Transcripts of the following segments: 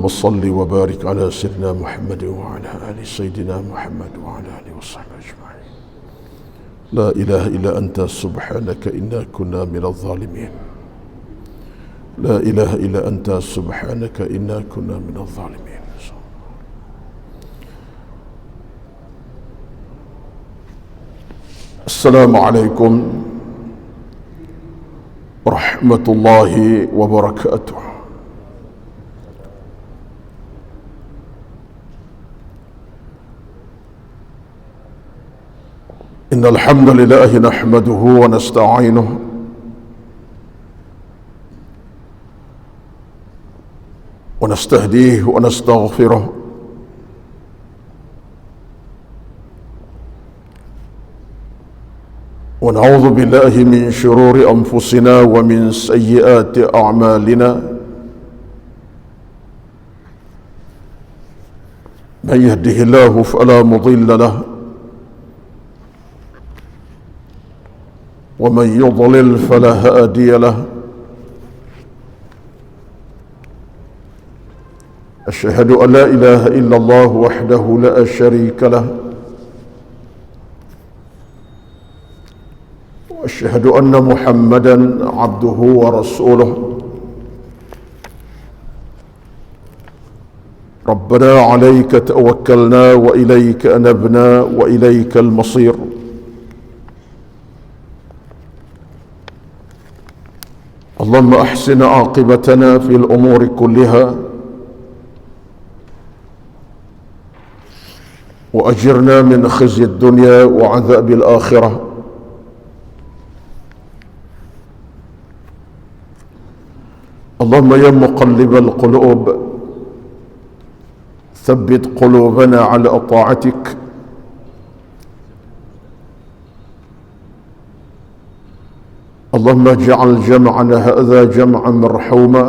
وصل وبارك على سيدنا محمد وعلى آل سيدنا محمد وعلى آله وصحبه أجمعين. لا إله إلا أنت سبحانك إنا كنا من الظالمين. لا إله إلا أنت سبحانك إنا كنا من الظالمين. السلام عليكم ورحمة الله وبركاته. إن الحمد لله نحمده ونستعينه ونستهديه ونستغفره ونعوذ بالله من شرور أنفسنا ومن سيئات أعمالنا. من يهده الله فلا مضل له ومن يضلل فلا هادي له. أشهد أن لا إله إلا الله وحده لا شريك له وأشهد أن محمدا عبده ورسوله. ربنا عليك توكلنا وإليك أنبنا وإليك المصير. اللهم أحسن عاقبتنا في الأمور كلها وأجرنا من خزي الدنيا وعذاب الآخرة. اللهم يا مقلب القلوب ثبت قلوبنا على طاعتك. اللهم اجعل جمعنا هذا جمعا مرحوما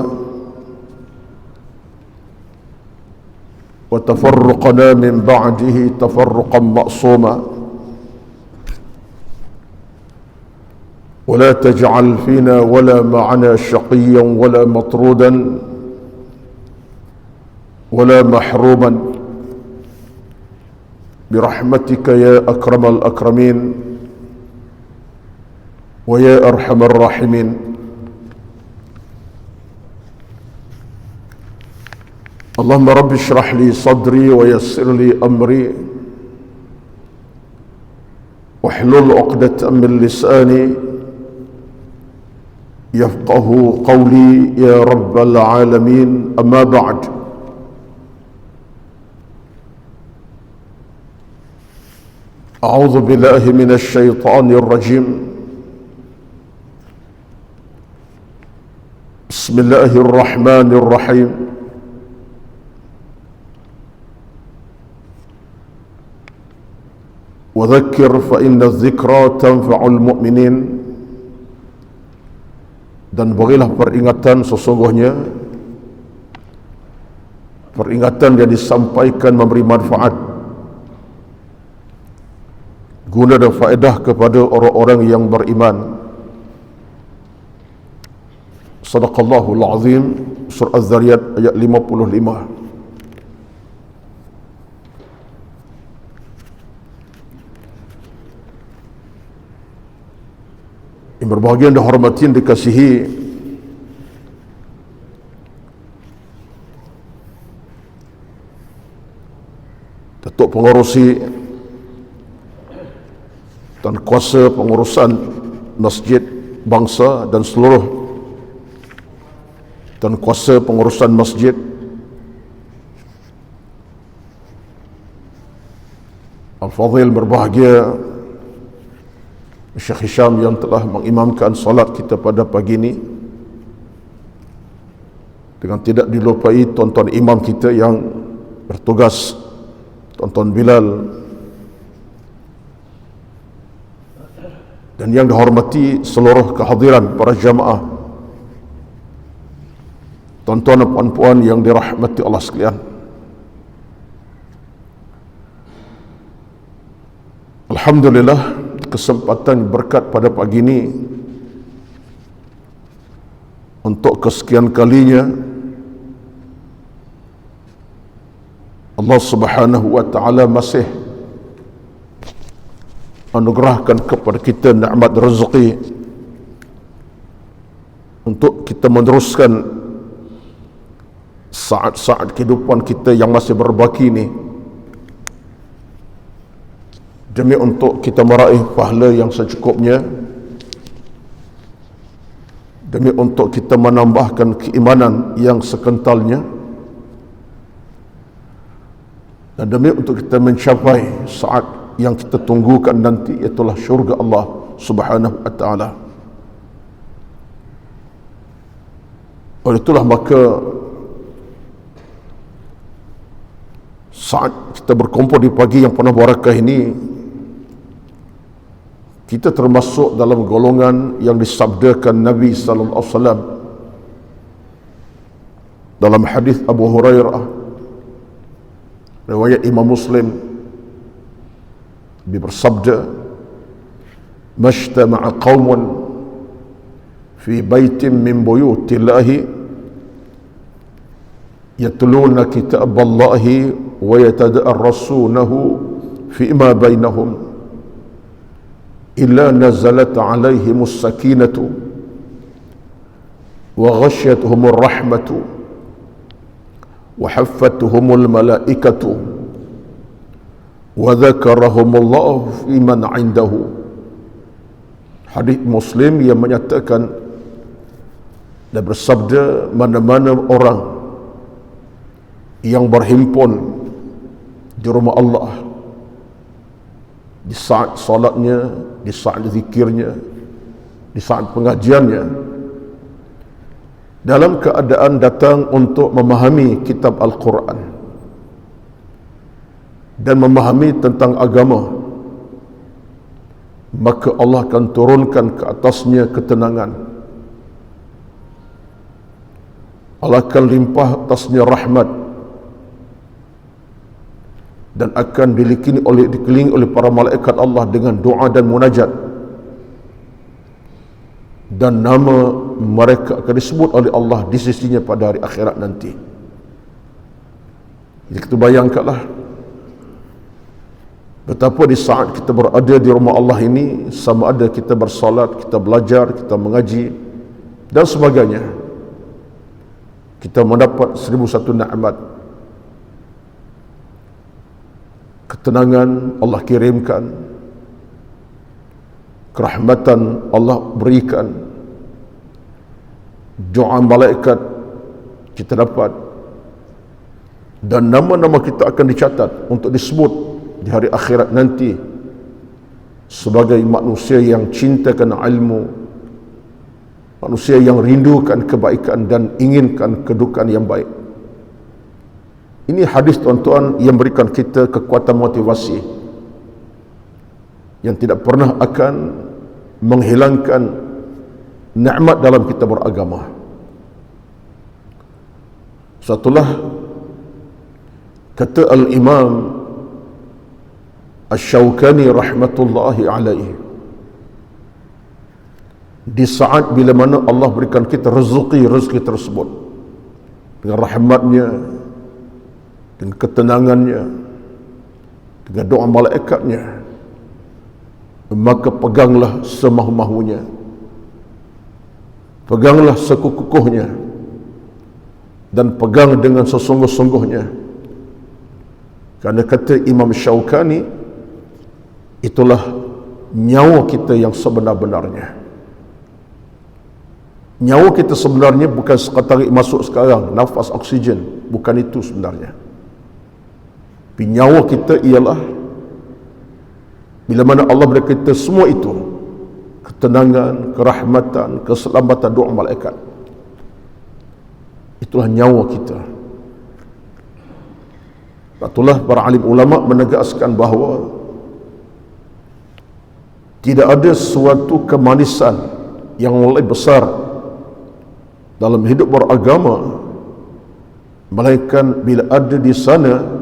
وتفرقنا من بعده تفرقا معصوما. ولا تجعل فينا ولا معنا شقيا ولا مطرودا ولا محروما برحمتك يا أكرم الأكرمين ويا أرحم الراحمين. اللهم رب اشرح لي صدري ويسر لي أمري واحلل عقدة من لساني يفقه قولي يا رب العالمين. أما بعد، أعوذ بالله من الشيطان الرجيم. بسم الله الرحمن الرحيم. وذكر فإن الذكرى تنفع المؤمنين. Dan berilah peringatan, sesungguhnya peringatan yang disampaikan memberi manfaat, guna dan faedah kepada orang-orang yang beriman. Sadaqallahul Azim. Surah Az-Zariyat ayat 55. Yang berbahagia dan dihormati dan dikasihi Datuk Pengerusi dan kuasa pengurusan Masjid Bangsa dan seluruh dan kuasa pengurusan masjid, Al-Fadhil berbahagia Syekh Hisham yang telah mengimamkan solat kita pada pagi ini, dengan tidak dilupai tuan-tuan imam kita yang bertugas, tuan-tuan Bilal, dan yang dihormati seluruh kehadiran para jamaah, tuan-tuan dan puan-puan yang dirahmati Allah sekalian. Alhamdulillah, kesempatan berkat pada pagi ini untuk kesekian kalinya Allah Subhanahu wa taala masih anugerahkan kepada kita nikmat rezeki untuk kita meneruskan saat-saat kehidupan kita yang masih berbaki ini, demi untuk kita meraih pahala yang secukupnya, demi untuk kita menambahkan keimanan yang sekentalnya, dan demi untuk kita mencapai saat yang kita tunggukan nanti, itulah syurga Allah Subhanahu wa taala. Oleh itulah maka saat kita berkumpul di pagi yang penuh barakah ini, kita termasuk dalam golongan yang disabdakan Nabi sallallahu alaihi wasallam dalam hadis Abu Hurairah riwayat Imam Muslim. Nabi bersabda, "Majtama'a qaumun fi baitin min buyutillahi yatluna kitaballahi wa yatadarrasunahu fima bainahum illa nazalat alaihimus sakinatu wa ghasyiyatuhumur rahmatu wa haffatuhumul malaikatu wa dzakarahumullahu fi man 'indahu." Hadis Muslim yang menyatakan dan bersabda, mana-mana orang yang berhimpun di rumah Allah di saat solatnya, di saat zikirnya, di saat pengajiannya, dalam keadaan datang untuk memahami kitab Al-Quran dan memahami tentang agama, maka Allah akan turunkan ke atasnya ketenangan. Allah akan limpah atasnya rahmat, dan akan dikelilingi oleh para malaikat Allah dengan doa dan munajat, dan nama mereka akan disebut oleh Allah di sisinya pada hari akhirat nanti. Jadi kita bayangkanlah betapa di saat kita berada di rumah Allah ini, sama ada kita bersalat, kita belajar, kita mengaji dan sebagainya, kita mendapat 1001 nikmat. Ketenangan Allah kirimkan, kerahmatan Allah berikan, doa malaikat kita dapat, dan nama-nama kita akan dicatat untuk disebut di hari akhirat nanti sebagai manusia yang cintakan ilmu, manusia yang rindukan kebaikan dan inginkan kedudukan yang baik. Ini hadis tuan-tuan yang berikan kita kekuatan motivasi yang tidak pernah akan menghilangkan nikmat dalam kita beragama. Satulah kata Al-Imam Asy-Syaukani rahmatullahi alaihi, di saat bila mana Allah berikan kita rezeki tersebut dengan rahmatnya, dengan ketenangannya, dengan doa malaikatnya, maka peganglah semahu-mahunya, peganglah sekukuhnya, dan pegang dengan sesungguh-sungguhnya. Karena kata Imam Syaukani, itulah nyawa kita yang sebenar-benarnya. Nyawa kita sebenarnya bukan sekadar masuk sekarang, nafas oksigen, bukan itu sebenarnya. Tapi nyawa kita ialah bila mana Allah beri kita semua itu, ketenangan, kerahmatan, keselamatan, doa malaikat. Itulah nyawa kita. Itulah para alim ulama menegaskan bahawa tidak ada suatu kemanisan yang lebih besar dalam hidup beragama melainkan bila ada di sana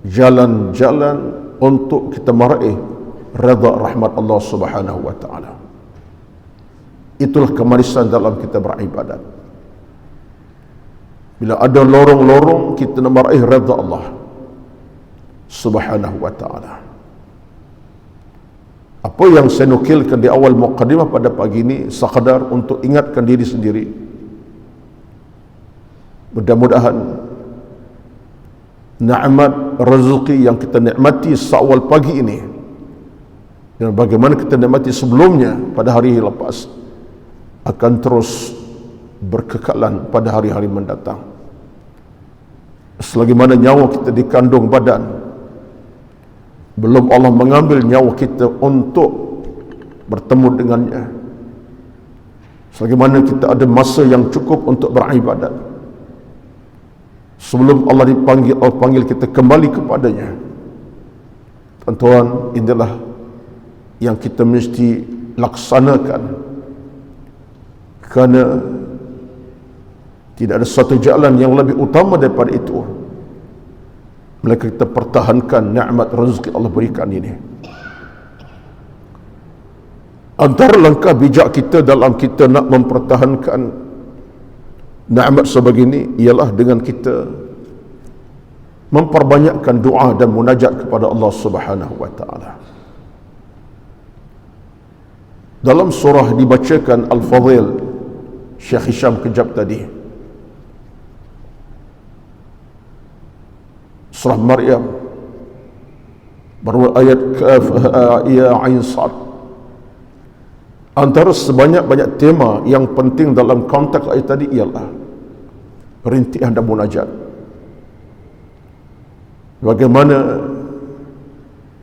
jalan-jalan untuk kita meraih redha rahmat Allah Subhanahu wa taala. Itulah kemanisan dalam kita beribadat. Bila ada lorong-lorong kita nak meraih redha Allah, Subhanahu wa ta'ala. Apa yang saya nukilkan di awal muqaddimah pada pagi ini sekadar untuk ingatkan diri sendiri. Mudah-mudahan nikmat rezeki yang kita nikmati seawal pagi ini dan bagaimana kita nikmati sebelumnya pada hari lepas akan terus berkekalan pada hari-hari mendatang. Selagi mana nyawa kita di kandung badan, belum Allah mengambil nyawa kita untuk bertemu dengannya. Selagi mana kita ada masa yang cukup untuk beribadat, sebelum Allah panggil kita kembali kepadanya, tuan-tuan, inilah yang kita mesti laksanakan, kerana tidak ada satu jalan yang lebih utama daripada itu, melainkan kita pertahankan nikmat rezeki Allah berikan ini. Antara langkah bijak kita dalam kita nak mempertahankan nikmat sebegini ialah dengan kita memperbanyakkan doa dan munajat kepada Allah Subhanahu wa ta'ala. Dalam surah dibacakan Al-Fadhil Syekh Hisham kejap tadi, surah Maryam, baru ayat Kaf ya Ain Sad. Antara sebanyak-banyak tema yang penting dalam konteks ayat tadi ialah rintihan dan munajat. Bagaimana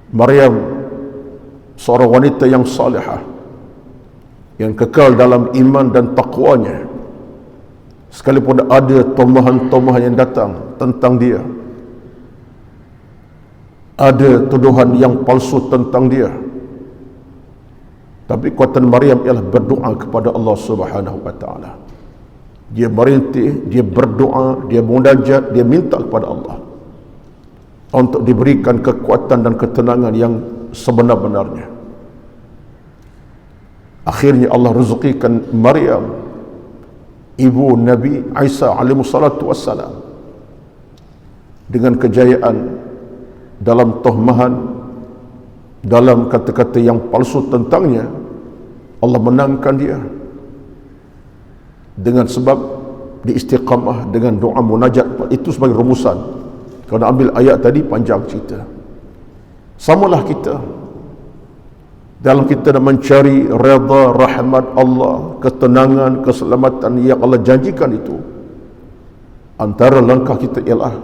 Maryam, seorang wanita yang salihah, yang kekal dalam iman dan takwanya, sekalipun ada tomahan-tomahan yang datang tentang dia, ada tuduhan yang palsu tentang dia, tapi kekuatan Maryam ialah berdoa kepada Allah Subhanahu wa ta'ala. Dia merintih, dia berdoa, dia munajat, dia minta kepada Allah untuk diberikan kekuatan dan ketenangan yang sebenar-benarnya. Akhirnya Allah rezekikan Maryam, ibu Nabi Isa alaihi salatu wassalam, dengan kejayaan dalam tohmahan, dalam kata-kata yang palsu tentangnya. Allah menangkan dia dengan sebab diistiqamah dengan doa munajat. Itu sebagai rumusan. Kalau ambil ayat tadi panjang cerita. Samalah kita dalam kita nak mencari redha, rahmat Allah, ketenangan, keselamatan yang Allah janjikan itu, antara langkah kita ialah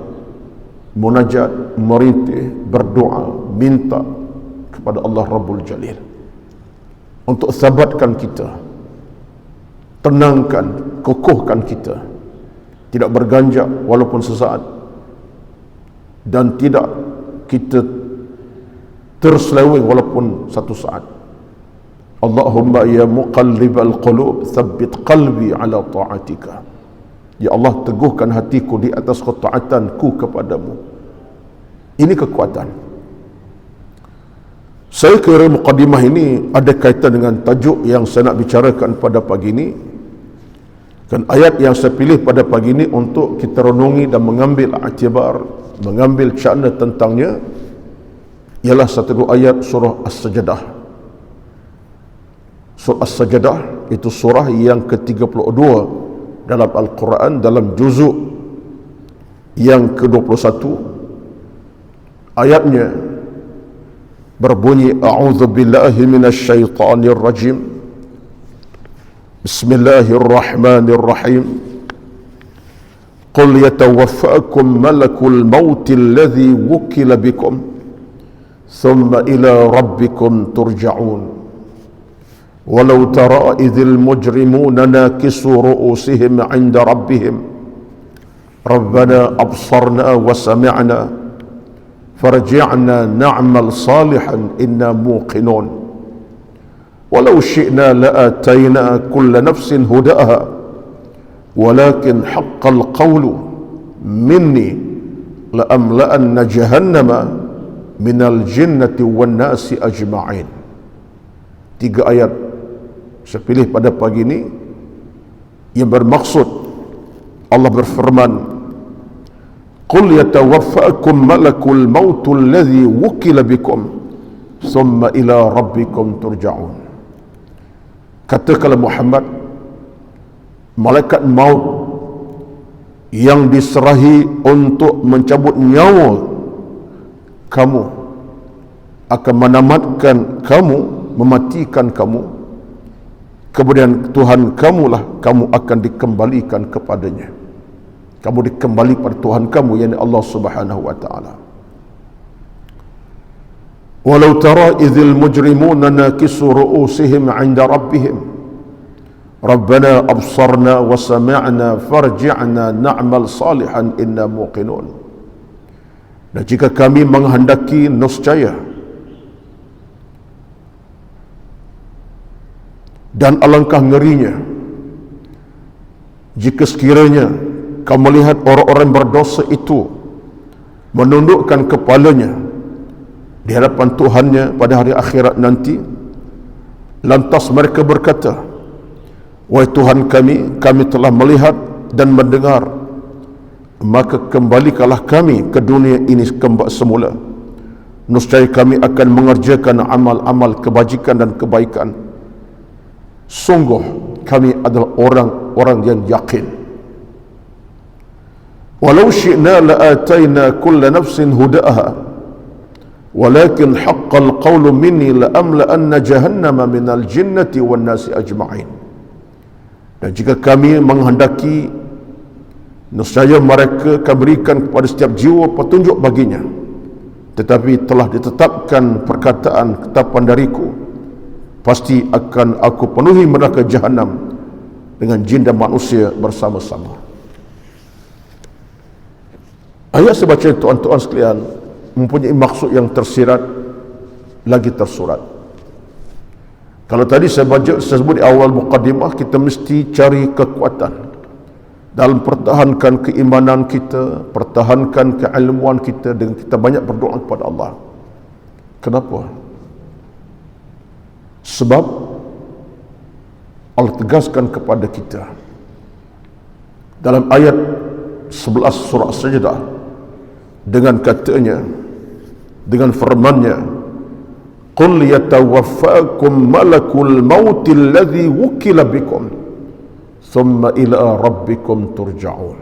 munajat, merintih, berdoa, minta kepada Allah Rabbul Jalil untuk sabatkan kita, tenangkan, kokohkan kita, tidak berganjak walaupun sesaat, dan tidak kita terseleweng walaupun satu saat. Allahumma ya muqallibal qulub thabbit qalbi ala ta'atika. Ya Allah, teguhkan hatiku di atas ketaatanku kepadamu. Ini kekuatan. Saya kira muqaddimah ini ada kaitan dengan tajuk yang saya nak bicarakan pada pagi ini. Dan ayat yang saya pilih pada pagi ini untuk kita renungi dan mengambil iktibar, mengambil cakna tentangnya, ialah satu ayat surah As-Sajdah. Surah As-Sajdah itu surah yang ke-32 dalam Al-Quran, dalam juzuk yang ke-21. Ayatnya berbunyi, a'udzu billahi minasyaitonir rajim. Bismillahirrahmanirrahim. Qul yatawaffakum malakul maut alladhi wukila bikum thumma ila rabbikum turja'un. Walau tara idhil mujrimuna nakisu ru'usihim 'inda rabbihim Rabbana absarna wa sami'na farji'na na'mal salihan inna muqinun. Walau syi'na la'atayna kulla nafsin hudaha walakin haqqal qawlu minni la'amla'anna jahannama minal jinnati wan nasi ajma'in. 3 ayat saya pilih pada pagi ini yang bermaksud Allah berfirman, Qul yatawaffakum malakul mautul ladzi wukila bikum thumma ila rabbikum turja'un. Katakanlah Muhammad, malaikat maut yang diserahi untuk mencabut nyawa kamu akan menamatkan kamu, mematikan kamu. Kemudian Tuhan kamulah kamu akan dikembalikan kepadanya. Kamu dikembali pada Tuhan kamu, yakni Allah Subhanahu wa taala. Walau tara idzil mujrimuna nakisu ru'usihim 'inda rabbihim Rabbana absarna wa sami'na farji'na na'mal salihan inna muqinun. Dan jika kami menghendaki, nescaya dan alangkah ngerinya jika sekiranya kamu melihat orang-orang berdosa itu menundukkan kepalanya di hadapan Tuhannya pada hari akhirat nanti, lantas mereka berkata, wahai Tuhan kami telah melihat dan mendengar, maka kembalikanlah kami ke dunia ini semula. Nescaya kami akan mengerjakan amal-amal kebajikan dan kebaikan. Sungguh kami adalah orang-orang yang yakin. Walau syi'na la'atayna kulla nafsin hudaha walakin haqqal qawlu minni la'amla'anna jahannama minal jinnati wan nasi ajma'in. Dan jika kami menghendaki, nescaya mereka akan berikan kepada setiap jiwa petunjuk baginya. Tetapi telah ditetapkan ketetapan dariku, pasti akan aku penuhi neraka jahanam dengan jin dan manusia bersama-sama. Ayat sebaca tuan-tuan sekalian mempunyai maksud yang tersirat lagi tersurat. Kalau tadi saya sebut di awal muqaddimah, kita mesti cari kekuatan dalam pertahankan keimanan kita, pertahankan keilmuan kita dengan kita banyak berdoa kepada Allah. Kenapa? Sebab Allah tegaskan kepada kita dalam ayat 11 surah As-Sajdah dengan katanya, dengan firman-Nya, Qul yatawaffakum malakul mautil ladzi wukila bikum thumma ila rabbikum turja'un.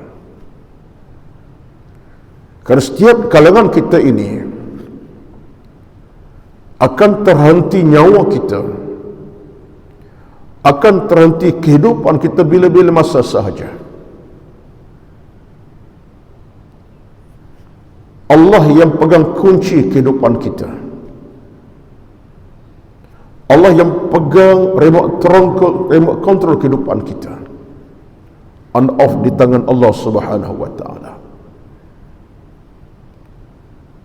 Karena setiap kalangan kita ini akan terhenti nyawa kita, akan terhenti kehidupan kita bila-bila masa sahaja. Allah yang pegang kunci kehidupan kita. Allah yang pegang remote control kehidupan kita. On off di tangan Allah Subhanahu wa taala.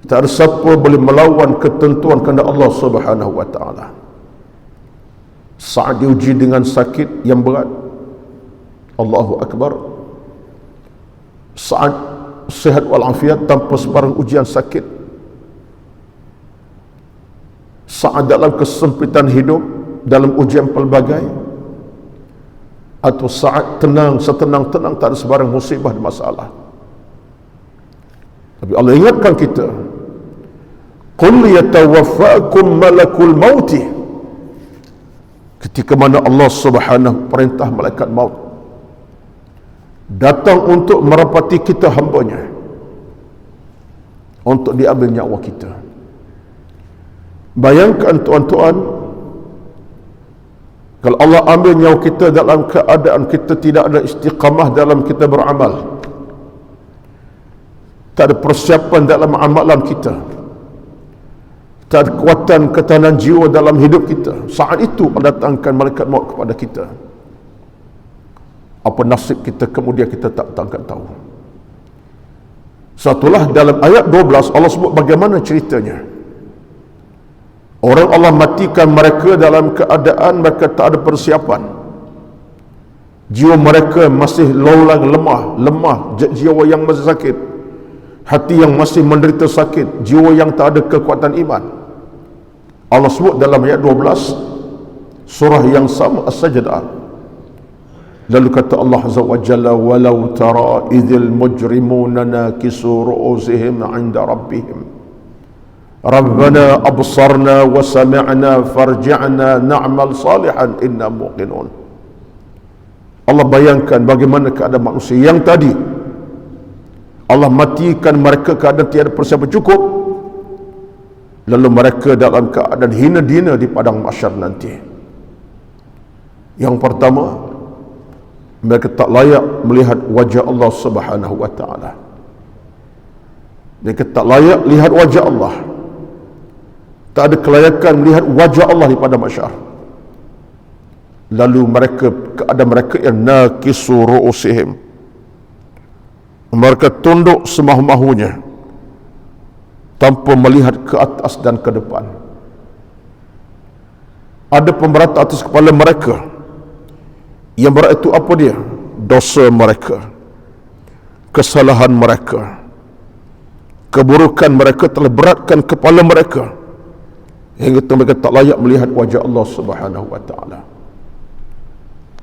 Tak ada siapa boleh melawan ketentuan kehendak Allah Subhanahu wa taala. Saat diuji dengan sakit yang berat, Allahu Akbar. Saat sihat walafiat tanpa sebarang ujian sakit, saat dalam kesempitan hidup, dalam ujian pelbagai, atau saat tenang, setenang-tenang, tak ada sebarang musibah dan masalah. Tapi Allah ingatkan kita, Qul yatawaffakum malakul mauti. Ketika mana Allah Subhanahu perintah malaikat maut datang untuk merapati kita hamba-Nya, untuk diambil nyawa kita. Bayangkan tuan-tuan, kalau Allah ambil nyawa kita dalam keadaan kita tidak ada istiqamah dalam kita beramal, tak ada persiapan dalam amalan kita, tak ada kekuatan ketahanan jiwa dalam hidup kita, saat itu Allah datangkan malaikat maut kepada kita. Apa nasib kita kemudian kita tak tahu. Satulah dalam ayat 12 Allah sebut bagaimana ceritanya. Orang Allah matikan mereka dalam keadaan mereka tak ada persiapan. Jiwa mereka masih laulang lemah, jiwa yang masih sakit, hati yang masih menderita sakit, jiwa yang tak ada kekuatan iman. Allah sebut dalam ayat 12 surah yang sama As-Sajdah, Lalu kata Allah Azza wa Jalla, walau tara idzil mujrimuna nakisu ru'usihim 'inda rabbihim Rabbana absarna wa sami'na farji'na na'mal salihan inna muqinun. Allah bayangkan bagaimana keadaan manusia yang tadi Allah matikan mereka keadaan tiada persiapan cukup, lalu mereka dalam keadaan hina dina di padang mahsyar nanti. Yang pertama, mereka tak layak melihat wajah Allah Subhanahu wa taala. Mereka tak layak lihat wajah Allah. Tak ada kelayakan melihat wajah Allah di padang mahsyar. Lalu keadaan mereka yang nakisu ru'usihim, mereka tunduk semahu-mahunya tanpa melihat ke atas dan ke depan. Ada pemberat atas kepala mereka. Yang berat itu apa dia? Dosa mereka, kesalahan mereka, keburukan mereka telah beratkan kepala mereka hingga mereka tak layak melihat wajah Allah Subhanahu wa taala.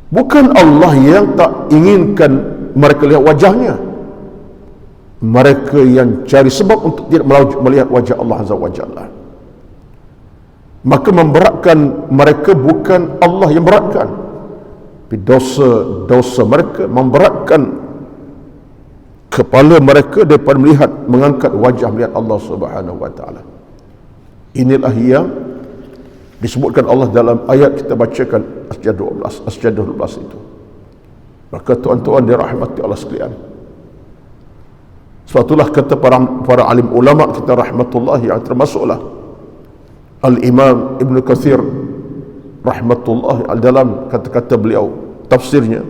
Bukan Allah yang tak inginkan mereka lihat wajahnya, mereka yang cari sebab untuk tidak melihat wajah Allah Azza wa Jalla. Maka memberatkan mereka bukan Allah yang beratkan, tapi dosa mereka memberatkan kepala mereka daripada mengangkat wajah melihat Allah Subhanahu wa taala. Inilah yang disebutkan Allah dalam ayat kita bacakan As-Sajdah 12 itu. Maka tuan-tuan dirahmati Allah sekalian, sebab itulah kata para alim ulama kita rahmatullahi, yang termasuklah Al-Imam Ibn Kathir rahmatullahi dalam kata-kata beliau tafsirnya,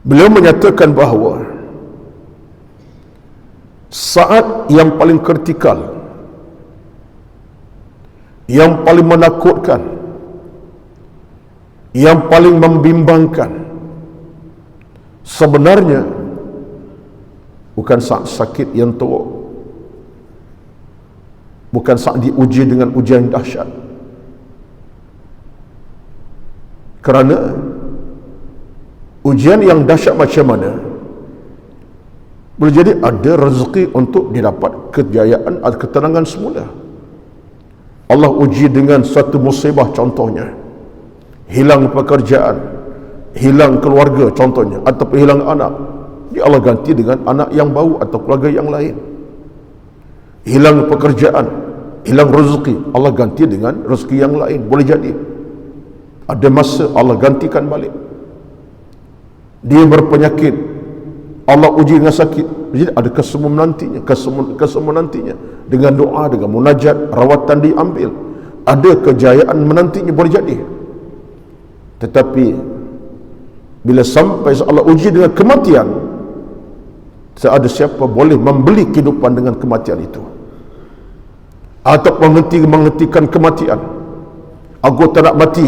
beliau menyatakan bahawa saat yang paling kritikal, yang paling menakutkan, yang paling membimbangkan sebenarnya bukan saat sakit yang teruk, bukan saat diuji dengan ujian yang dahsyat. Kerana ujian yang dahsyat macam mana boleh jadi ada rezeki untuk didapat kejayaan atau ketenangan semula. Allah uji dengan satu musibah, contohnya hilang pekerjaan, hilang keluarga contohnya, ataupun hilang anak, dia Allah ganti dengan anak yang baru atau keluarga yang lain. Hilang pekerjaan, hilang rezeki, Allah ganti dengan rezeki yang lain. Boleh jadi ada masa Allah gantikan balik. Dia berpenyakit, Allah uji dengan sakit, jadi ada kesembuhan nantinya, kesembuhan nantinya dengan doa, dengan munajat, rawatan diambil, ada kejayaan menantinya, boleh jadi. Tetapi bila sampai Allah uji dengan kematian, tak ada siapa boleh membeli kehidupan dengan kematian itu, atau menghentikan kematian. Aku tak nak mati,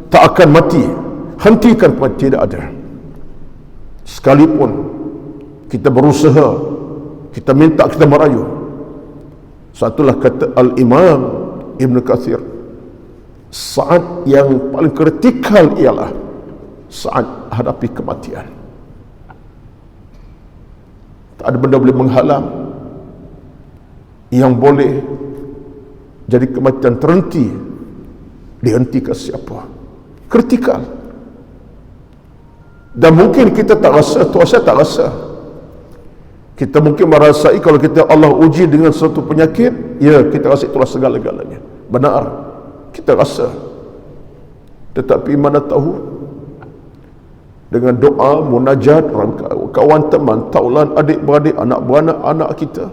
tak akan mati, hentikan kematian, tidak ada. Sekalipun kita berusaha, kita minta, kita merayu. Satulah kata Al-Imam Ibn Kathir, saat yang paling kritikal ialah saat hadapi kematian. Tak ada benda boleh menghalang yang boleh jadi kematian terhenti. Dihentikan siapa? Kritikal. Dan mungkin kita tak rasa, tuan saya tak rasa. Kita mungkin merasai kalau kita Allah uji dengan suatu penyakit, ya kita rasa itulah segala-galanya. Benar, kita rasa. Tetapi mana tahu dengan doa, munajat, kawan teman, taulan, adik-beradik, anak-beranak, anak kita,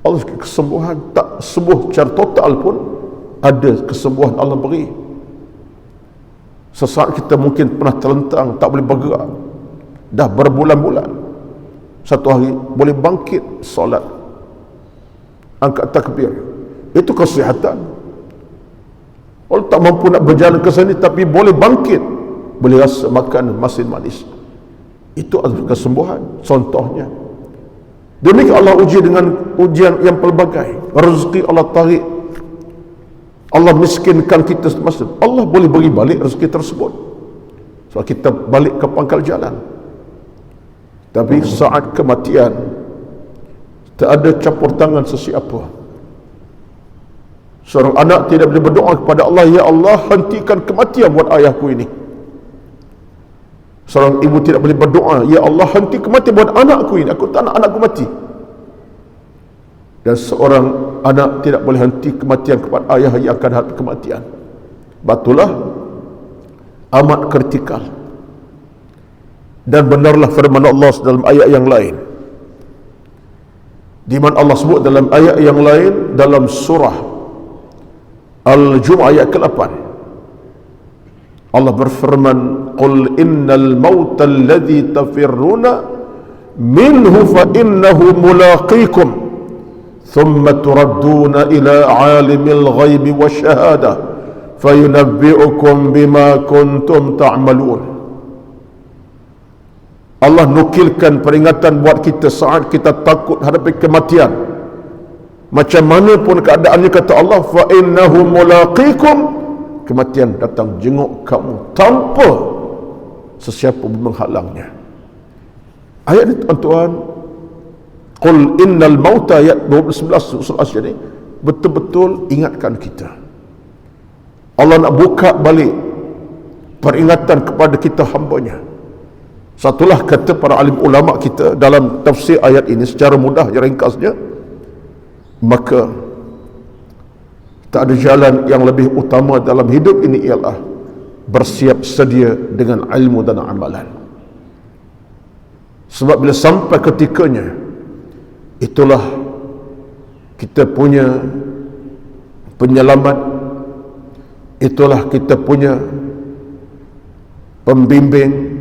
Allah kesembuhan. Tak sembuh secara total pun ada kesembuhan Allah beri. Sesaat kita mungkin pernah terlentang, tak boleh bergerak, dah berbulan-bulan, satu hari boleh bangkit solat, angkat takbir. Itu kesihatan. Orang tak mampu nak berjalan ke sana tapi boleh bangkit, boleh rasa makan masin manis. Itu adalah kesembuhan. Contohnya demikian Allah uji dengan ujian yang pelbagai. Rezeki Allah tarik, Allah miskinkan kita semasa, Allah boleh beri balik rezeki tersebut. Kalau kita balik ke pangkal jalan. Tapi saat kematian, tak ada campur tangan sesiapa. Seorang anak tidak boleh berdoa kepada Allah, ya Allah, hentikan kematian buat ayahku ini. Seorang ibu tidak boleh berdoa, ya Allah, henti kematian buat anakku ini, aku tak nak anakku mati. Dan seorang anak tidak boleh henti kematian kepada ayah yang akan hadapi kematian. Batulah amat kritikal. Dan benarlah firman Allah dalam ayat yang lain, di mana Allah sebut dalam ayat yang lain dalam surah Al-Jumu'ah ayat ke-8, Allah berfirman, qul innal mauta alladhi tafirruna minhu fa innahu mulaqikum thumma turadduna ila alimil ghaibi wasyahadah fayunabbi'ukum bima kuntum ta'malun. Allah nukilkan peringatan buat kita saat kita takut hadapi kematian. Macam mana pun keadaannya, kata Allah, fa innahu mulaqikum, kematian datang jenguk kamu tanpa sesiapa menghalangnya. Ayat ini tuan-tuan, qul innal mauta, ayat 11 surah Asy ini betul-betul ingatkan kita. Allah nak buka balik peringatan kepada kita hamba-Nya. Satulah kata para alim ulama kita dalam tafsir ayat ini secara mudah, ringkasnya, maka tak ada jalan yang lebih utama dalam hidup ini ialah bersiap sedia dengan ilmu dan amalan. Sebab bila sampai ketikanya, itulah kita punya penyelamat, itulah kita punya pembimbing,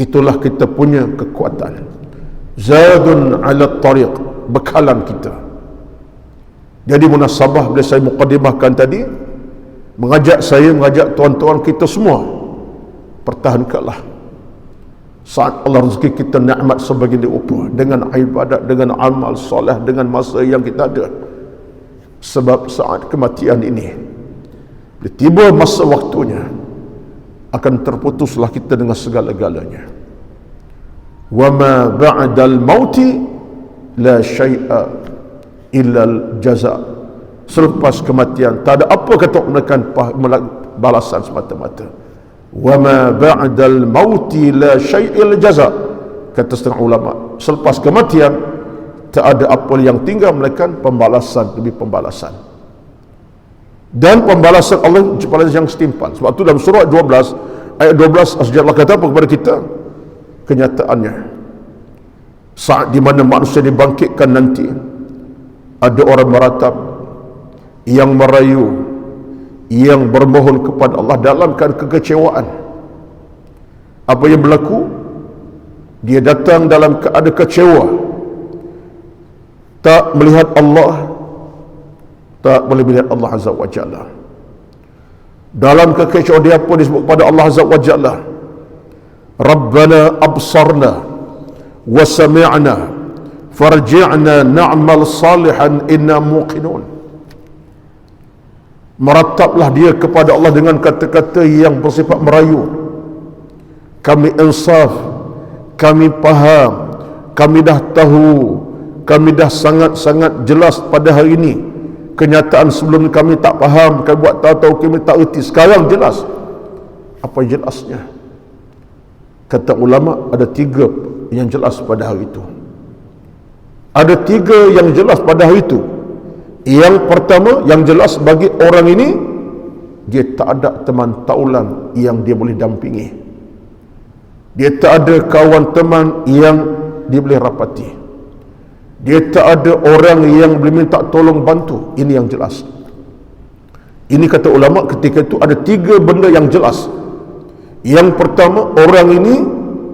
itulah kita punya kekuatan. Zadun ala tariq, bekalan kita. Jadi munasabah bila saya muqaddimahkan tadi, mengajak tuan-tuan kita semua, pertahankanlah saat Allah rezeki kita nikmat sebagainya rupa, dengan ibadat, dengan amal soleh, dengan masa yang kita ada. Sebab saat kematian ini, bila tiba masa waktunya, akan terputuslah kita dengan segala-galanya. Wa ma ba'dal mauti la syai'a illa al-jaza. Selepas kematian tak ada apa kata menekan balasan semata-mata. Wa ma ba'dal mauti la syai'a illa al-jaza. Kata setengah ulama, selepas kematian tak ada apa yang tinggal melainkan pembalasan demi pembalasan. Dan pembalasan Allah yang setimpal. Sebab itu dalam surah 12 ayat 12 Allah kata apa kepada kita? Kenyataannya, saat di mana manusia dibangkitkan nanti, ada orang meratap, yang merayu, yang bermohon kepada Allah dalam kekecewaan. Apa yang berlaku? Dia datang dalam keadaan kecewa, tak melihat Allah, tak boleh melihat Allah Azza wa Jalla. Dalam kekecewaan dia pun disebut kepada Allah Azza wa Jalla, Rabbana absarna wa sami'na farji'na na'mal salihan inna muqinun. Merataplah dia kepada Allah dengan kata-kata yang bersifat merayu. Kami insaf, kami faham, kami dah tahu, kami dah sangat-sangat jelas pada hari ini. Kenyataan sebelum kami tak faham, kami buat tahu-tahu, kami tak erti. Sekarang jelas. Apa jelasnya? Kata ulama, ada 3 yang jelas pada hari itu. Ada 3 yang jelas pada hari itu. Yang pertama, yang jelas bagi orang ini, dia tak ada teman taulan yang dia boleh dampingi. Dia tak ada kawan teman yang dia boleh rapati. Dia tak ada orang yang boleh minta tolong bantu. Ini yang jelas. Ini kata ulama, ketika itu ada 3 benda yang jelas. Yang pertama, orang ini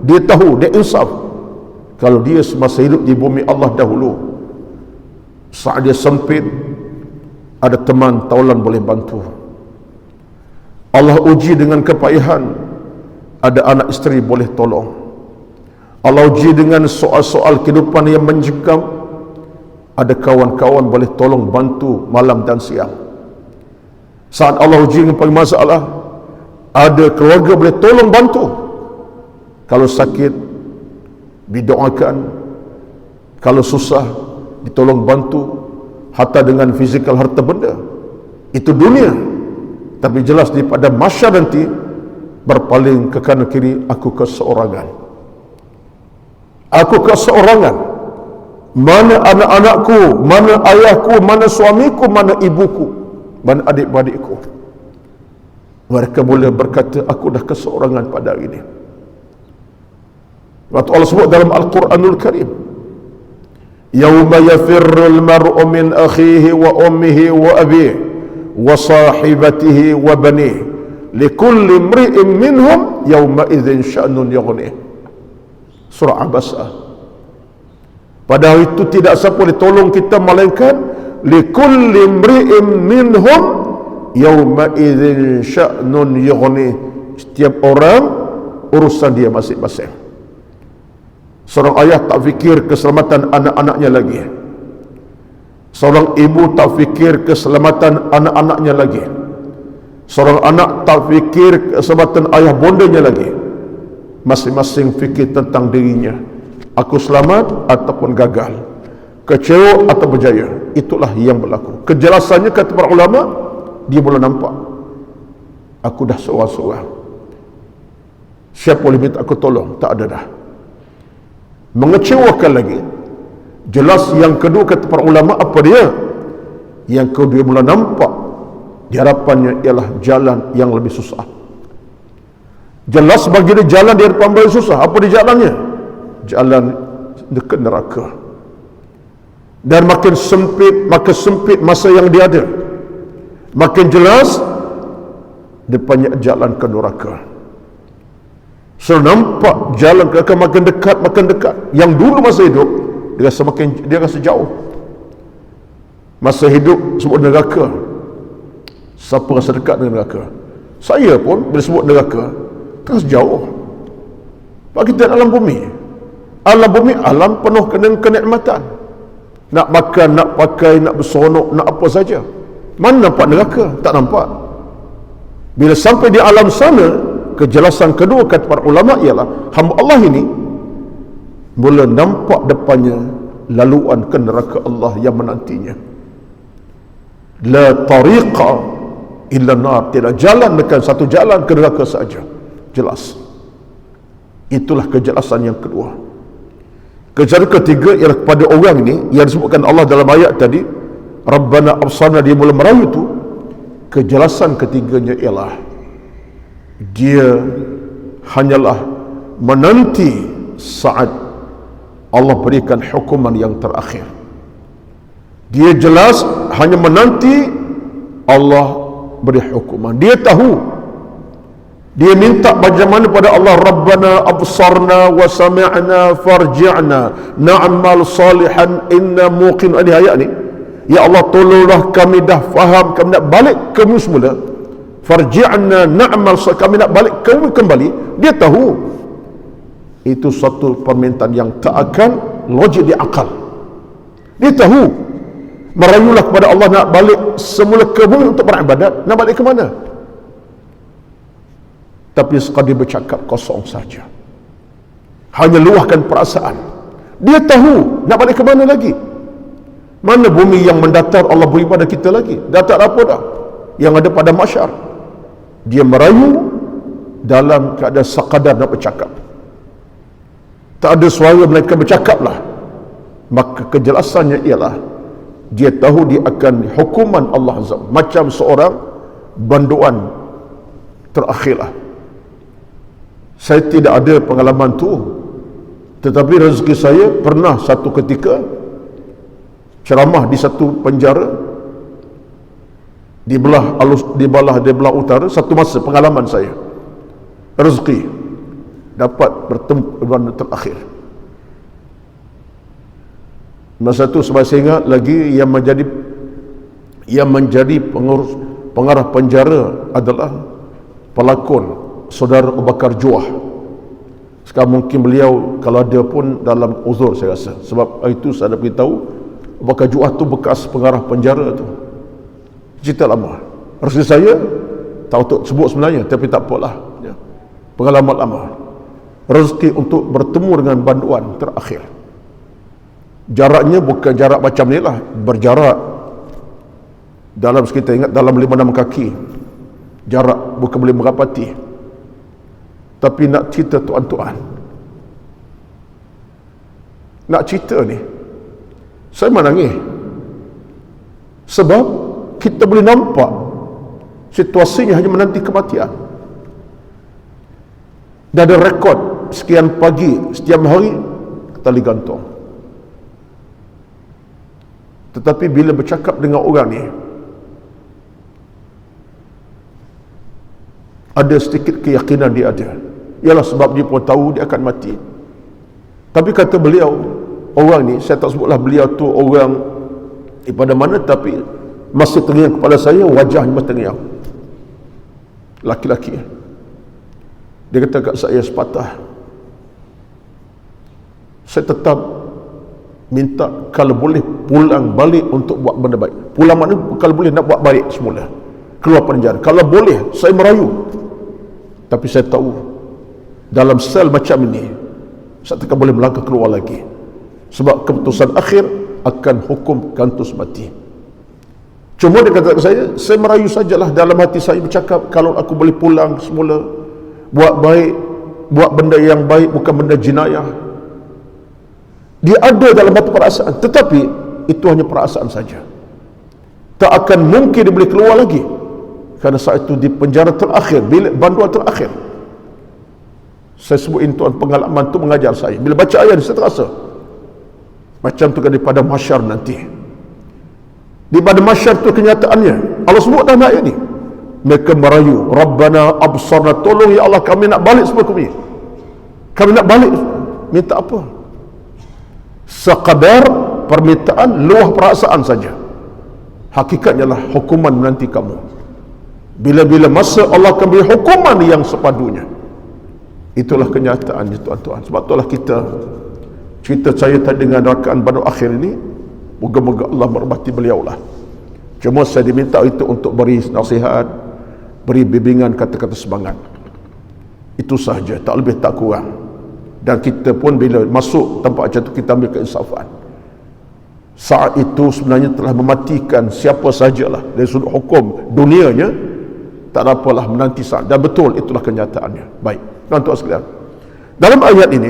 dia tahu, dia insaf, kalau dia semasa hidup di bumi Allah dahulu, saat dia sempit, ada teman taulan boleh bantu. Allah uji dengan kepaihan, ada anak isteri boleh tolong. Allah uji dengan soal-soal kehidupan yang mencekam, ada kawan-kawan boleh tolong bantu malam dan siang. Saat Allah uji dengan masalah, Ada keluarga boleh tolong bantu. Kalau sakit, didoakan. Kalau susah, ditolong bantu. Hatta dengan fizikal harta benda. Itu dunia. Tapi jelas di pada masyar nanti, berpaling ke kanan kiri, aku keseorangan. Aku keseorangan. Mana anak-anakku, mana ayahku, mana suamiku, mana ibuku, mana adik-badikku. Mereka boleh berkata, aku dah keseorangan pada hari ini. Waktu Allah sebut dalam Al-Quranul Karim, Yawma yafirrul mar'u min akhihi wa ummihi wa abihi wa sahibatihi wa banihi likulli imri'in minhum yawma idzin sya'nun yughnih. Surah Abasa. Pada hari itu tidak siapa boleh tolong kita melainkan likulli imri'in minhum yawma idzin sya'nun yughnih. Setiap orang urusan dia masing-masing. Seorang ayah tak fikir keselamatan anak-anaknya lagi. Seorang ibu tak fikir keselamatan anak-anaknya lagi. Seorang anak tak fikir keselamatan ayah bondanya lagi. Masing-masing fikir tentang dirinya. Aku selamat ataupun gagal, kecewa atau berjaya. Itulah yang berlaku. Kejelasannya kata para ulama, dia mula nampak, aku dah seorang-seorang. Siapa boleh minta aku tolong? Tak ada dah. Mengecewakan lagi. Jelas yang kedua kata para ulama, apa dia? Yang kedua mula nampak di hadapannya ialah jalan yang lebih susah. Jelas bagi dia jalan di hadapan paling susah. Apa di jalannya? Jalan dekat neraka. Dan makin sempit masa yang dia ada. Makin jelas depannya jalan ke neraka. So nampak jalan ke neraka makin dekat. Yang dulu masa hidup dia rasa jauh. Masa hidup sebut neraka. Siapa rasa dekat dengan neraka? Saya pun bila sebut neraka terasa jauh. Sebab kita alam bumi. Alam bumi alam penuh dengan kenikmatan. Nak makan, nak pakai, nak berseronok, nak apa saja. Mana nampak neraka? Tak nampak. Bila sampai di alam sana, kejelasan kedua kata para ulama ialah hamba Allah ini mula nampak depannya laluan ke neraka Allah yang menantinya. La tariqa illa nar. Tidak jalan dekat satu jalan ke neraka saja. Jelas. Itulah kejelasan yang kedua. Kejelasan ketiga ialah kepada orang ini yang disebutkan Allah dalam ayat tadi, Rabbana absarna, dia mula merayu itu. Kejelasan ketiganya ialah dia hanyalah menanti saat Allah berikan hukuman yang terakhir. Dia jelas hanya menanti Allah beri hukuman. Dia tahu, dia minta bagaimana pada Allah, Rabbana absarna wa sami'na farji'na na'mal salihan inna muqin. Ini ayat ni, ya Allah tolonglah kami dah faham, kami nak balik kami semula. Farji'na na'mal salihan, kami nak balik kami kembali. Dia tahu itu satu permintaan yang tak akan logik di akal. Dia tahu merayulah kepada Allah nak balik semula ke bumi untuk beribadat. Nak balik ke mana? Tapi sekadar bercakap kosong saja, hanya luahkan perasaan. Dia tahu nak balik ke mana lagi. Mana bumi yang mendatar Allah beri pada kita lagi? Datar apa dah yang ada pada masyar? Dia merayu dalam keadaan sekadar nak bercakap. Tak ada suara mereka bercakaplah. Maka kejelasannya ialah dia tahu dia akan hukuman Allah Azza, macam seorang banduan terakhirlah. Saya tidak ada pengalaman tu, tetapi rezeki saya pernah satu ketika ceramah di satu penjara di belah utara. Satu masa pengalaman saya, rezeki dapat bertemu banduan terakhir. Masa itu sebab saya ingat lagi yang menjadi pengarah penjara adalah pelakon Saudara Abu Bakar Juah. Sekarang mungkin beliau kalau ada pun dalam uzur saya rasa. Sebab itu saya nak beritahu, Abu Bakar Juah tu bekas pengarah penjara tu. Cerita lama. Rezeki saya tak untuk sebut sebenarnya, tapi tak apalah ya. Pengalaman lama, rezeki untuk bertemu dengan banduan terakhir. Jaraknya bukan jarak macam ni lah, berjarak dalam, kita ingat, dalam 5-6 kaki jarak, bukan boleh merapati. Tapi nak cerita tuan-tuan, nak cerita ni saya menangis, sebab kita boleh nampak situasinya hanya menanti kematian. Dah ada rekod sekian pagi setiap hari tali gantung. Tetapi bila bercakap dengan orang ni, ada sedikit keyakinan dia ada. Ialah sebab dia pun tahu dia akan mati. Tapi kata beliau, orang ni, saya tak sebutlah beliau tu orang daripada mana, tapi masa terngiang kepala saya, wajahnya terngiang. Laki-laki. Dia kata kat saya sepatah, saya tetap minta kalau boleh pulang balik untuk buat benda baik. Pulang mana? Kalau boleh nak buat baik semula, keluar penjara. Kalau boleh, saya merayu. Tapi saya tahu dalam sel macam ini saya takkan boleh melangkah keluar lagi, sebab keputusan akhir akan hukum kantus mati. Cuma dia kata saya merayu sajalah, dalam hati saya bercakap, kalau aku boleh pulang semula, buat baik, buat benda yang baik, bukan benda jenayah. Dia ada dalam hati perasaan, tetapi itu hanya perasaan saja. Tak akan mungkin dia boleh keluar lagi, kerana saat itu di penjara terakhir, bilik banduan terakhir. Saya sebut ini tuan, pengalaman tu mengajar saya. Bila baca ayat saya terasa macam tu kan daripada mahsyar nanti. Di pada mahsyar tu kenyataannya Allah sebut dalam ayat ni, mereka merayu, Rabbana absarna, tolong ya Allah kami nak balik semua kami nak balik. Minta apa? Sekadar permintaan, luah perasaan saja. Hakikatnya lah hukuman menanti kamu. Bila-bila masa Allah akan beri hukuman yang sepadunya. Itulah kenyataannya tuan-tuan. Sebab itulah kita, cerita saya tadi dengan rakan Banu Akhir ini, moga-moga Allah merahmati beliau lah. Cuma saya diminta itu untuk beri nasihat, beri bimbingan, kata-kata semangat. Itu sahaja, tak lebih tak kurang. Dan kita pun bila masuk tempat macam itu, kita ambil keinsafan. Saat itu sebenarnya telah mematikan siapa sajalah dari sudut hukum dunianya. Tak ada apalah menanti saat. Dan betul itulah kenyataannya. Baik, tuan-tuan sekalian, dalam ayat ini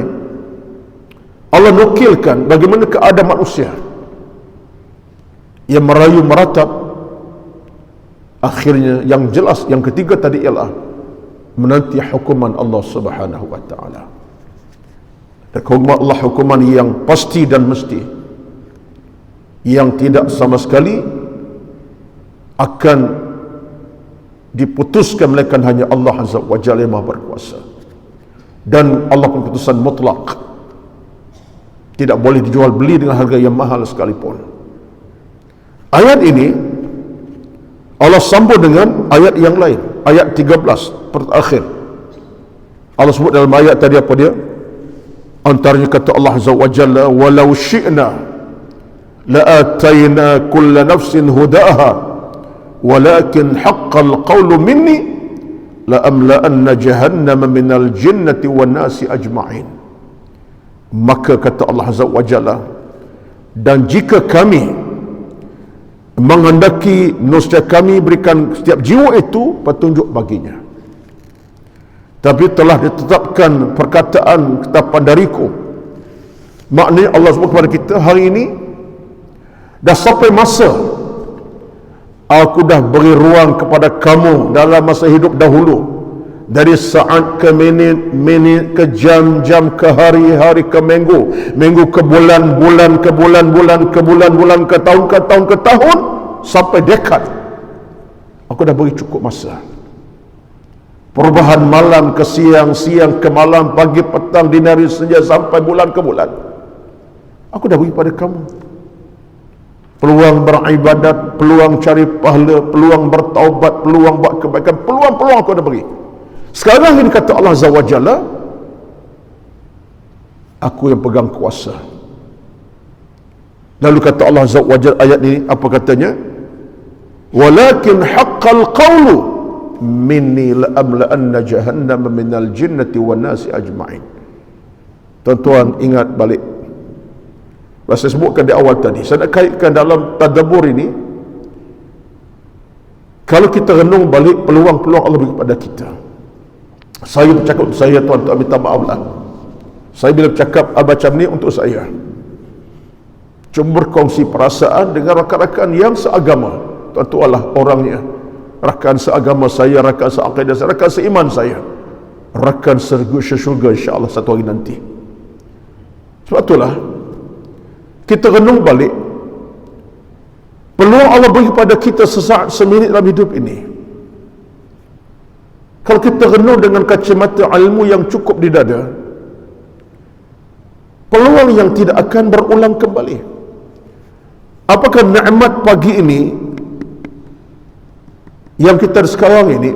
Allah nukilkan bagaimana keadaan manusia yang merayu meratap. Akhirnya yang jelas, yang ketiga tadi ialah menanti hukuman Allah Subhanahu wa taala. Dan hukuman Allah, hukuman yang pasti dan mesti, yang tidak sama sekali akan diputuskan melainkan hanya Allah Azza wa Jalla yang Maha berkuasa. Dan Allah keputusan mutlak, tidak boleh dijual beli dengan harga yang mahal sekalipun. Ayat ini Allah sambung dengan ayat yang lain, ayat 13 terakhir. Allah sebut dalam ayat tadi apa dia? Antaranya kata Allah Azza wa Jalla, walau syi'na la'atayna kulla nafsin hudaha walakin haqqal qawlu minni la'amla'anna jahannama minal jinnati wan nasi ajma'in. Maka kata Allah Azza wa Jalla, dan jika kami menghendaki, nescaya kami berikan setiap jiwa itu petunjuk baginya. Tapi telah ditetapkan perkataan ketetapan dariku. Maknanya Allah sebut kepada kita, hari ini dah sampai masa aku dah beri ruang kepada kamu dalam masa hidup dahulu, dari saat ke minit ke jam ke hari ke minggu ke bulan ke bulan ke tahun sampai dekad. Aku dah beri cukup masa. Perubahan malam ke siang, siang ke malam, pagi petang, dini hari, senja, sampai bulan ke bulan. Aku dah beri pada kamu peluang beribadat, peluang cari pahala, peluang bertaubat, peluang buat kebaikan, peluang aku dah beri. Sekarang ini kata Allah Azza wa Jalla, aku yang pegang kuasa. Lalu kata Allah Azza wa Jalla ayat ini, apa katanya? Walakin haqqal qawlu, minni la'amla'anna jahannama minal jinnati wan nasi ajma'in. Tuan-tuan ingat balik, saya sebutkan di awal tadi, saya nak kaitkan dalam tadabbur ini. Kalau kita renung balik peluang-peluang Allah beri kepada kita. Saya bercakap untuk saya, tuan-tuan, minta maaf lah. Saya bila bercakap macam ni untuk saya, cuma berkongsi perasaan dengan rakan-rakan yang seagama. Tuan-tuan lah orangnya, rakan seagama saya, rakan seakidah saya, rakan seiman saya, rakan syurga insya-Allah satu hari nanti. Sebab itulah kita renung balik peluang Allah beri kepada kita sesaat, seminit dalam hidup ini. Kalau kita renung dengan kacamata ilmu yang cukup di dada, peluang yang tidak akan berulang kembali. Apakah nikmat pagi ini yang kita sekarang ini,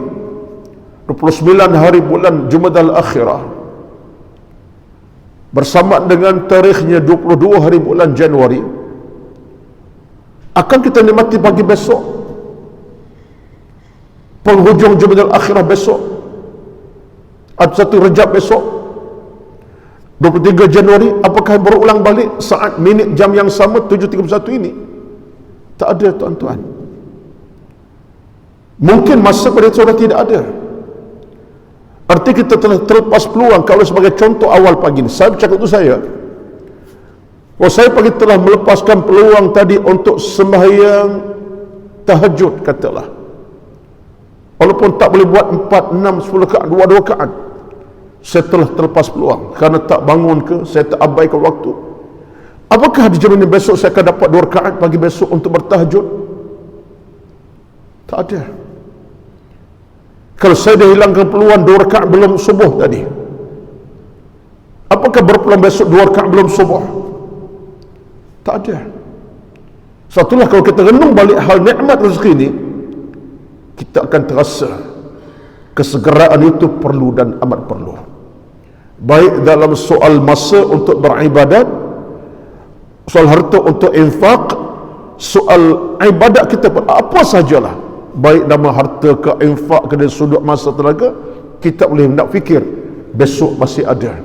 29 hari bulan Jumadal Akhirah, bersama dengan tarikhnya 22 hari bulan Januari, akan kita nikmati pagi besok, penghujung Jumadal Akhirah besok, atau 1 Rejab besok, 23 Januari, apakah berulang balik saat, minit, jam yang sama 7.31 ini? Tak ada, tuan-tuan. Mungkin masa pada itu sudah tidak ada. Arti kita telah terlepas peluang. Kalau sebagai contoh awal pagi ini, saya bercakap itu saya pagi telah melepaskan peluang tadi untuk sembahyang tahajud, katalah. Walaupun tak boleh buat 4, 6, 10 rakaat, 2 rakaat, saya telah terlepas peluang kerana tak bangun ke, saya tak abaikan waktu. Apakah di jam ini besok saya akan dapat 2 rakaat pagi besok untuk bertahajud? Tak ada. Kalau saya dah hilangkan peluang 2 rakaat belum subuh tadi, apakah berpeluang besok 2 rakaat belum subuh? Tak ada. Satulah kalau kita renung balik hal nikmat rezeki ini, kita akan terasa kesegeraan itu perlu dan amat perlu. Baik dalam soal masa untuk beribadat, soal harta untuk infak, soal ibadat kita pun apa sajalah, baik nama harta ke infak ke dari sudut masa tenaga, kita boleh nak fikir besok masih ada,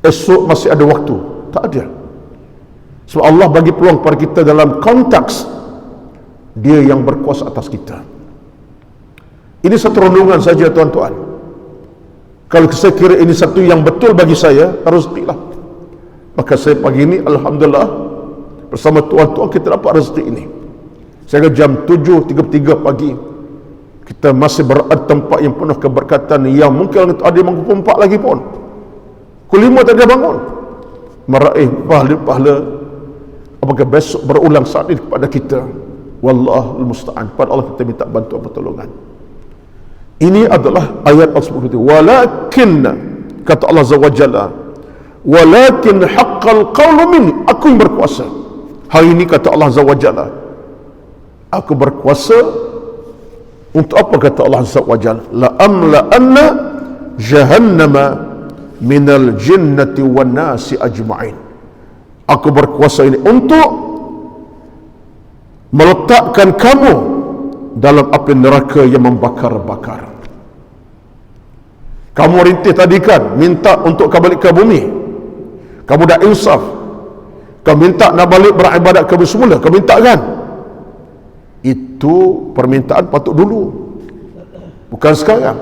esok masih ada waktu. Tak ada. Sebab Allah bagi peluang kepada kita dalam konteks Dia yang berkuasa atas kita. Ini satu renungan saja, tuan-tuan. Kalau saya kira ini satu yang betul bagi saya, rezeki lah. Maka saya pagi ini alhamdulillah bersama tuan-tuan kita dapat rezeki ini. Saya jam 7.33 pagi kita masih berada tempat yang penuh keberkatan, yang mungkin ada yang pukul 4 lagi pun, pukul 5 tak ada bangun, meraih pahala-pahala. Apakah besok berulang saat ini kepada kita? Wallahul musta'an. Pada Allah kita minta bantuan pertolongan. Ini adalah ayat Allah SWT. Walakin, kata Allah Azza wa Jalla, walakin haqqal qawlu minni, aku yang berkuasa. Hari ini kata Allah Azza wa Jalla, aku berkuasa untuk apa? Kata Allah Azza wa Jalla, la amla anna jahannama minal jinnati wan nasi ajma'in. Aku berkuasa ini untuk meletakkan kamu dalam api neraka yang membakar-bakar. Kamu rintih tadi kan, minta untuk kau balik ke bumi, kamu dah insaf, kau minta nak balik beribadat ke semula, kau minta kan? Itu permintaan patut dulu, bukan sekarang.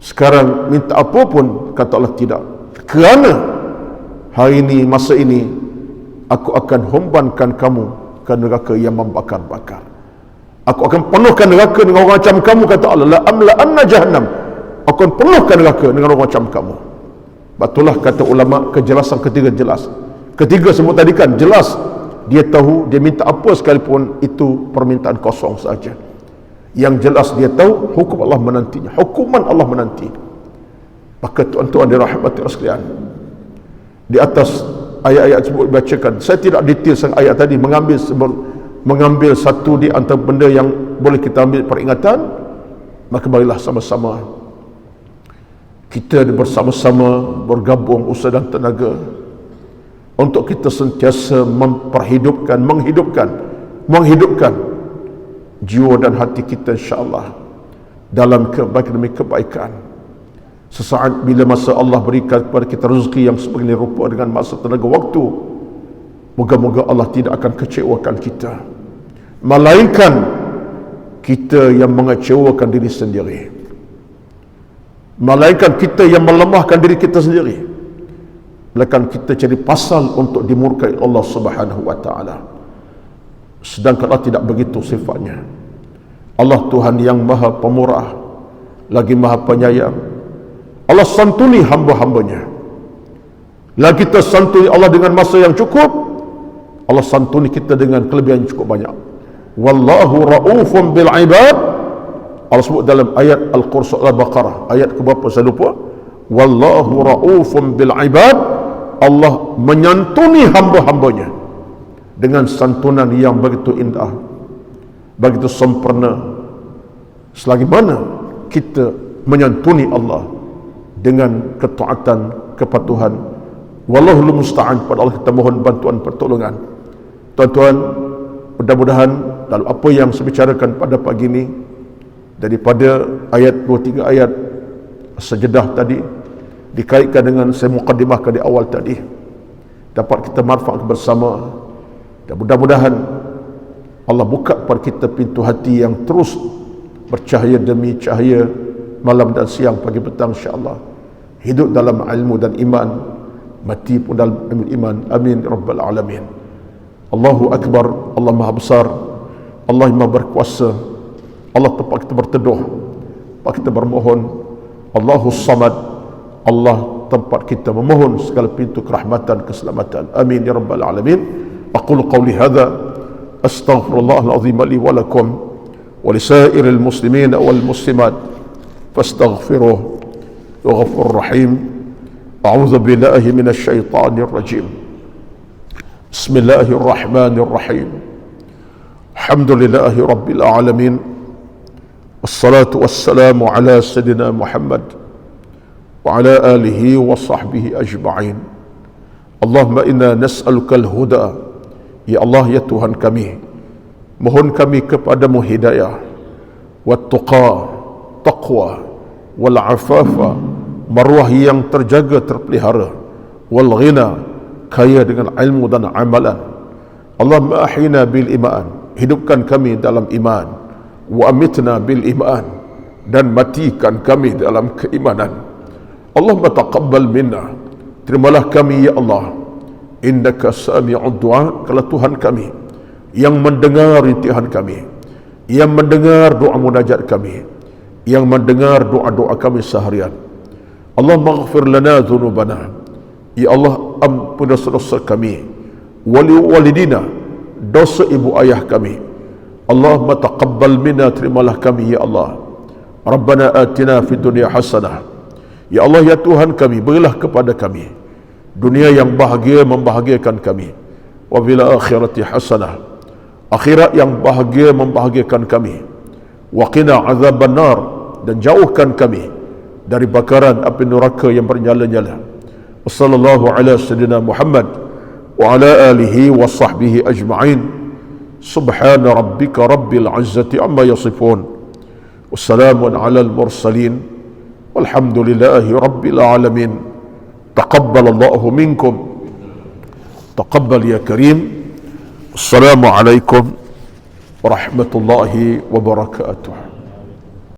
Sekarang minta apa pun, kata Allah tidak, kerana hari ini, masa ini, aku akan humbankan kamu ke neraka yang membakar-bakar. Aku akan penuhkan neraka dengan orang macam kamu, kata Allah. La amla anna jahannam, aku akan penuhkan neraka dengan orang macam kamu. Betullah kata ulama, kejelasan ketiga jelas. Ketiga sebut tadi kan jelas. Dia tahu, dia minta apa sekalipun itu permintaan kosong saja. Yang jelas dia tahu hukum Allah menantinya, hukuman Allah menanti. Maka tuan-tuan dirahmati Allah sekalian, di atas ayat-ayat tersebut dibacakan, saya tidak detail sang ayat tadi, mengambil satu di antara benda yang boleh kita ambil peringatan. Maka marilah sama-sama kita bersama-sama bergabung usaha dan tenaga untuk kita sentiasa menghidupkan jiwa dan hati kita insya-Allah dalam kebaikan demi kebaikan. Sesaat bila masa Allah berikan kepada kita rezeki yang sebegini rupa dengan masa tenaga waktu, moga-moga Allah tidak akan kecewakan kita, melainkan kita yang mengecewakan diri sendiri, melainkan kita yang melemahkan diri kita sendiri, melainkan kita jadi pasal untuk dimurkai Allah Subhanahu wa taala. Sedangkan Allah tidak begitu sifatnya. Allah Tuhan yang Maha Pemurah lagi Maha Penyayang. Allah santuni hamba-hambanya. Lagi kita santuni Allah dengan masa yang cukup, Allah santuni kita dengan kelebihan yang cukup banyak. Wallahu ra'ufun bil ibad. Allah sebut dalam ayat Al-Qur'an Al-Baqarah, ayat keberapa saya lupa. Wallahu ra'ufun bil ibad. Allah menyantuni hamba-hambanya dengan santunan yang begitu indah, begitu sempurna. Selagi mana kita menyantuni Allah dengan ketaatan, kepatuhan, wallahul musta'an, pada Allah kita mohon bantuan pertolongan. Tuan-tuan, mudah-mudahan dalam apa yang saya bicarakan pada pagi ini, daripada ayat 2-3 ayat sejedah tadi, dikaitkan dengan saya mukadimahkan di awal tadi, dapat kita manfaat bersama. Dan mudah-mudahan Allah buka kepada kita pintu hati yang terus bercahaya demi cahaya, malam dan siang, pagi petang, insya-Allah. Hidup dalam ilmu dan iman, mati pun dalam ilmu iman. Amin rabbal alamin. Allahu akbar. Allah Maha besar, Allah Maha berkuasa. Allah tempat kita berteduh, tempat kita bermohon. Allahu samad. Allah tempat kita memohon segala pintu kerahmatan, keselamatan. Amin ya rabbal alamin. Aqulu qawli hadza astaghfirullahal azim li wa lakum wa lisairil muslimin wal muslimat fastaghfiruh وغفور رحيم. أعوذ بالله من الشيطان الرجيم. بسم الله الرحمن الرحيم. الحمد لله رب العالمين، والصلاة والسلام على سيدنا محمد وعلى آله وصحبه أجمعين. اللهم إنا نسألك الهدى. Ya Allah, ya Tuhan kami, mohon kami kepadamu hidayah, wat-tuqa, taqwa, wal-afafa, maruah yang terjaga terpelihara, wal-ghina, kaya dengan ilmu dan amalan. Allahumma ahyina bil iman, hidupkan kami dalam iman, wa amitna bil iman, dan matikan kami dalam keimanan. Allahumma taqabbal minna, terimalah kami ya Allah. Innaka sami'ud du'a, kalau Tuhan kami yang mendengar rintihan kami, yang mendengar doa munajat kami, yang mendengar doa-doa kami seharian. Allah maghfir lana dhunubana, ya Allah ampun dosa-dosa kami, wali walidina, dosa ibu ayah kami. Allahumma taqabbal minna, terimalah kami ya Allah. Rabbana atina fid dunya hasanah, ya Allah ya Tuhan kami, berilah kepada kami dunia yang bahagia, membahagiakan kami, wa fil akhirati hasanah, akhirat yang bahagia, membahagiakan kami, wa qina azaban nar, dan jauhkan kami dari bakaran api neraka yang bernyala-nyala. Wassallallahu ala sayyidina Muhammad wa ala alihi wa sahbihi ajma'in. Subhana rabbika rabbil izzati amma yasifun, wassalamun ala al-mursalin, walhamdulillahi rabbil alamin. Taqabbalallahu minkum, taqabbal ya karim. Assalamualaikum warahmatullahi wabarakatuh.